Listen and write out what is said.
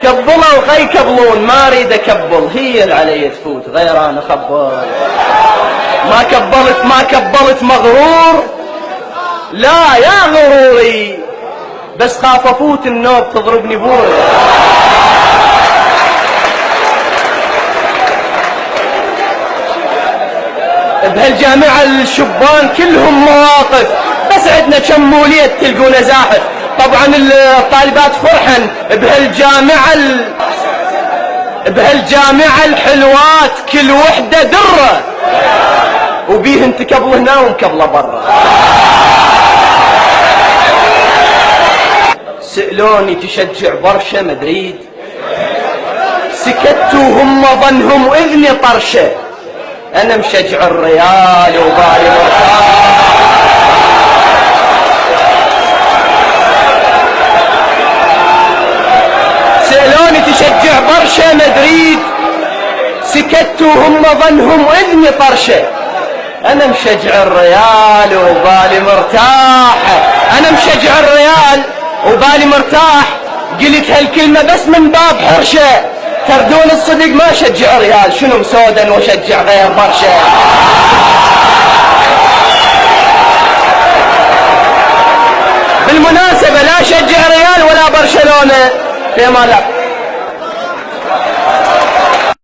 كبلوا خي كبلون، ما اريد اكبل، هي اللي علي تفوت غير انا خبل. ما كبلت مغرور، لا يا غروري، بس خاف افوت النوب تضربني بوري. بهالجامعة الشبان كلهم مواقف، بس عندنا كم مولية تلقونا زاحف. طبعا الطالبات فرحن بهالجامعة الحلوات كل وحدة درة، وبيهن تكبل هنا ومكبلة برا. سألوني تشجع برشا مدريد، سكتوا هم ظنهم وإذني طرشة، أنا مشجع الريال وبالي مرتاح. سألوني تشجع برشا مدريد، سكتوا هم ظنهم وإذني طرشة، أنا مشجع الريال وبالي مرتاح. أنا مشجع الريال وبالي مرتاح، قلت هالكلمة بس من باب حرشة، تردون الصدق ما شجع ريال، شنو مسودا وشجع غير برشا. بالمناسبة لا شجع ريال ولا برشلونة، في امان الله.